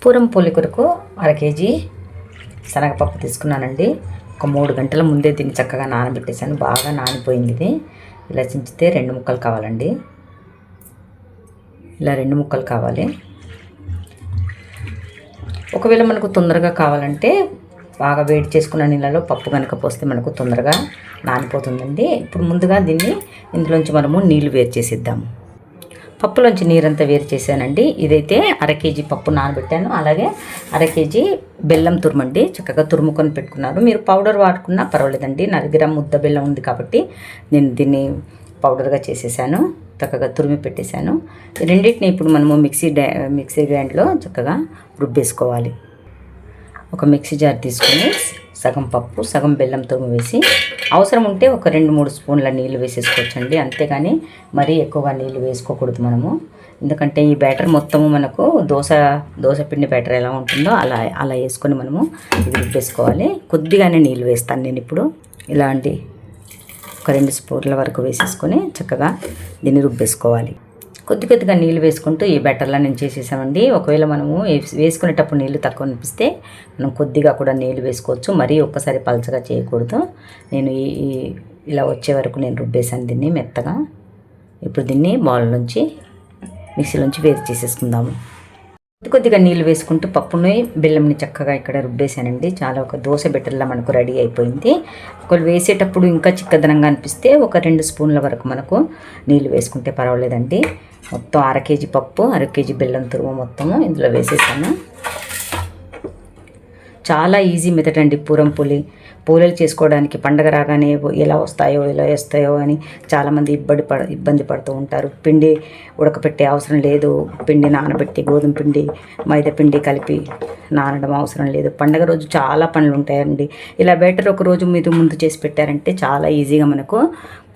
పూరం పోలి కొరకు 1/2 కేజీ శనగపప్పు తీసుకున్నానండి. ఒక 3 గంటల ముందే దీన్ని చక్కగా నానబెట్టేశాను. బాగా నానిపోయింది ఇది. ఇలా చించితే 2 ముక్కలు కావాలండి. ఇలా 2 ముక్కలు కావాలి. ఒకవేళ మనకు తొందరగా కావాలంటే బాగా వేడి చేసుకున్న నీళ్ళలో పప్పు కనుక పోస్తే మనకు తొందరగా నానిపోతుందండి. ఇప్పుడు ముందుగా దీన్ని ఇందులోంచి మనము నీళ్లు వేరు చేసిద్దాము. పప్పులోంచి నీరంతా వేరు చేశానండి. ఇదైతే 1/2 కేజీ పప్పు నానబెట్టాను. అలాగే 1/2 కేజీ బెల్లం తురుమండి, చక్కగా తురుముకొని పెట్టుకున్నారు. మీరు పౌడర్ వాడుకున్నా పర్వాలేదండి. నా దగ్గర ముద్ద బెల్లం ఉంది కాబట్టి నేను దీన్ని పౌడర్గా చేసేసాను. చక్కగా తురిమి పెట్టేశాను. రెండింటిని ఇప్పుడు మనము మిక్సీ గ్రైండ్లో చక్కగా రుబ్బేసుకోవాలి. ఒక మిక్సీ జార్ తీసుకొని సగం పప్పు సగం బెల్లం తురుము వేసి అవసరం ఉంటే ఒక 2-3 స్పూన్ల నీళ్ళు వేసేసుకోవచ్చండి. అంతేగాని మరీ ఎక్కువగా నీళ్ళు వేసుకోకూడదు మనము. ఎందుకంటే ఈ బ్యాటర్ మొత్తము మనకు దోశ పిండి బ్యాటర్ ఎలా ఉంటుందో అలా వేసుకొని మనము ఇది రుబ్బేసుకోవాలి. కొద్దిగానే నీళ్ళు వేస్తాను నేను ఇప్పుడు. ఇలాంటి ఒక 2 స్పూన్ల వరకు వేసేసుకొని చక్కగా దీన్ని రుబ్బేసుకోవాలి. కొద్దిగా నీళ్ళు వేసుకుంటూ ఈ బ్యాటర్లా నేను చేసేసామండి. ఒకవేళ మనము వేసుకునేటప్పుడు నీళ్ళు తక్కువ అనిపిస్తే మనం కొద్దిగా కూడా నీళ్ళు వేసుకోవచ్చు. మరీ ఒక్కసారి పలచగా చేయకూడదు. నేను ఇలా వచ్చే వరకు నేను రుబ్బేసాను దీన్ని మెత్తగా. ఇప్పుడు దీన్ని బౌల్లోంచి మిక్సీలోంచి వేరు చేసేసుకుందాము. కొద్దిగా నీళ్ళు వేసుకుంటూ పప్పుని బెల్లంని చక్కగా ఇక్కడ రుబ్బేసానండి. చాలా ఒక దోశ బెటర్లా మనకు రెడీ అయిపోయింది. ఒకవేళ వేసేటప్పుడు ఇంకా చిక్కదనంగా అనిపిస్తే ఒక 2 స్పూన్ల వరకు మనకు నీళ్ళు వేసుకుంటే పర్వాలేదండి. మొత్తం 1/2 కేజీ పప్పు 1/2 కేజీ బెల్లం తురుము మొత్తము ఇందులో వేసేసాను. చాలా ఈజీ మెథడ్ అండి పూరం పూలలు చేసుకోవడానికి. పండగ రాగానే ఎలా వస్తాయో అని చాలామంది ఇబ్బంది పడుతూ ఉంటారు. పిండి ఉడకపెట్టే అవసరం లేదు. పిండి నానబెట్టి గోధుమ పిండి మైదా పిండి కలిపి నానడం అవసరం లేదు. పండగ రోజు చాలా పనులు ఉంటాయండి. ఇలా బెటర్ ఒక రోజు మీరు ముందు చేసి పెట్టారంటే చాలా ఈజీగా మనకు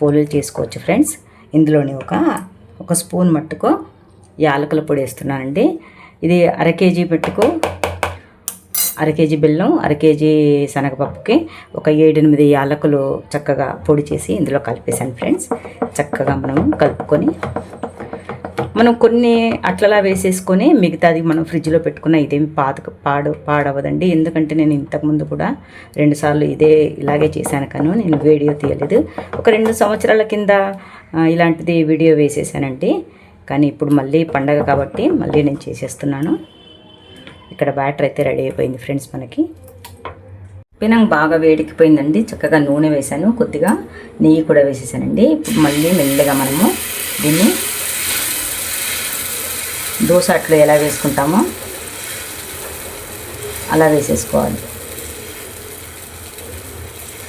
పూలలు చేసుకోవచ్చు ఫ్రెండ్స్. ఇందులోని ఒక స్పూన్ మట్టుకు యాలకుల పొడి వేస్తున్నానండి. ఇది 1/2 కేజీ పెట్టుకు 1/2 కేజీ బెల్లం 1/2 కేజీ శనగపప్పుకి ఒక 7-8 యాలకులు చక్కగా పొడి చేసి ఇందులో కలిపేసాను ఫ్రెండ్స్. చక్కగా మనం కలుపుకొని మనం కొన్ని అట్లలా వేసేసుకొని మిగతాది మనం ఫ్రిడ్జ్లో పెట్టుకున్న ఇదేమి పాడవదండి. ఎందుకంటే నేను ఇంతకుముందు కూడా 2 సార్లు ఇలాగే చేశాను కానీ నేను వీడియో తీయలేదు. ఒక 2 సంవత్సరాల కింద ఇలాంటిది వీడియో వేసేసానండి. కానీ ఇప్పుడు మళ్ళీ పండగ కాబట్టి మళ్ళీ నేను చేసేస్తున్నాను. ఇక్కడ బ్యాటర్ అయితే రెడీ అయిపోయింది ఫ్రెండ్స్. మనకి పెనం బాగా వేడికిపోయిందండి. చక్కగా నూనె వేసాను, కొద్దిగా నెయ్యి కూడా వేసేసానండి. ఇప్పుడు మళ్ళీ మెల్లగా మనము దీన్ని దోశ అట్లు ఎలా వేసుకుంటామో అలా వేసేసుకోవాలి.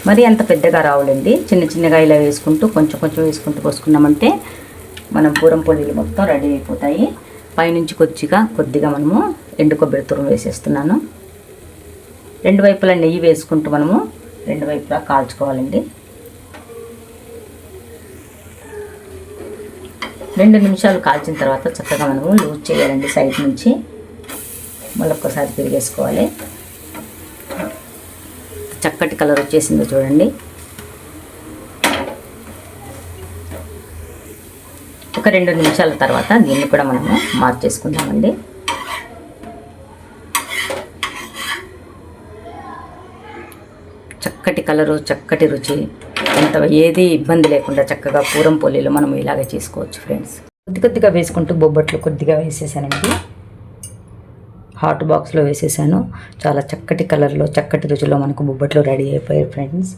మరి అంత పెద్దగా రావులండి. చిన్నగా ఇలా వేసుకుంటూ కొంచెం వేసుకుంటూ పోసుకున్నామంటే మనం పూరం పొడిలు మొత్తం రెడీ అయిపోతాయి. పైనుంచి కొద్దిగా మనము ఎండు కొబ్బరి తురుము వేసేస్తున్నాను. 2 వైపులా నెయ్యి వేసుకుంటూ మనము 2 వైపులా కాల్చుకోవాలండి. 2 నిమిషాలు కాల్చిన తర్వాత చక్కగా మనము లూజ్ చేయాలండి. సైడ్ నుంచి మళ్ళొక్కసారి తిరిగేసుకోవాలి. చక్కటి కలర్ వచ్చేసిందో చూడండి. ఒక 2 నిమిషాల తర్వాత దీన్ని కూడా మనము మార్చేసుకుందామండి. చక్కటి కలరు, చక్కటి రుచి, ఏది ఇబ్బంది లేకుండా చక్కగా పూరం పోలీలు మనం ఇలాగే చేసుకోవచ్చు ఫ్రెండ్స్. కొద్దిగా వేసుకుంటూ బొబ్బట్లు కొద్దిగా వేసేసానండి. హాట్ బాక్స్లో వేసేసాను. చాలా చక్కటి కలర్లో చక్కటి రుచిలో మనకు బొబ్బట్లు రెడీ అయిపోయాయి ఫ్రెండ్స్.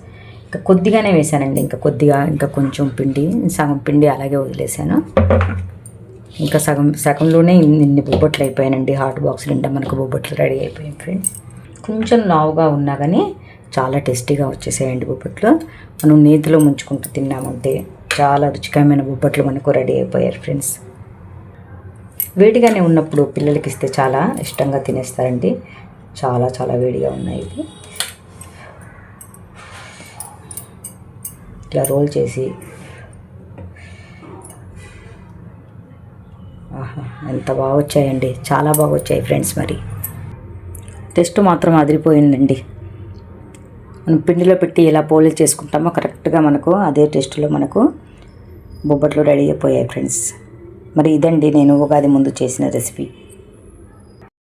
ఇంకా కొద్దిగానే వేసానండి. ఇంకా కొంచెం సగం పిండి అలాగే వదిలేసాను. ఇంకా సగంలోనే ఇన్ని బొబ్బట్లు అయిపోయానండి. హాట్ బాక్స్ నిండా మనకు బొబ్బట్లు రెడీ అయిపోయాయి ఫ్రెండ్స్. కొంచెం లావుగా ఉన్నా కానీ చాలా టేస్టీగా వచ్చేసాయండి బొబ్బట్లు. మనం నేతిలో ముంచుకుంటూ తిన్నామంటే చాలా రుచికరమైన బొబ్బట్లు మనకు రెడీ అయిపోయారు ఫ్రెండ్స్. వేడిగానే ఉన్నప్పుడు పిల్లలకి ఇస్తే చాలా ఇష్టంగా తినేస్తారండి. చాలా వేడిగా ఉన్నాయి. ఇది ఇట్లా రోల్ చేసి ఎంత బాగా వచ్చాయండి. చాలా బాగా వచ్చాయి ఫ్రెండ్స్. మరి టేస్ట్ మాత్రం అదిరిపోయిందండి. మనం పిండిలో పెట్టి ఎలా పోలీలు చేసుకుంటామో కరెక్ట్గా మనకు అదే టేస్ట్లో మనకు బొబ్బట్లు రెడీ అయిపోయాయి ఫ్రెండ్స్. మరి ఇదండి నేను ఉగాది ముందు చేసిన రెసిపీ.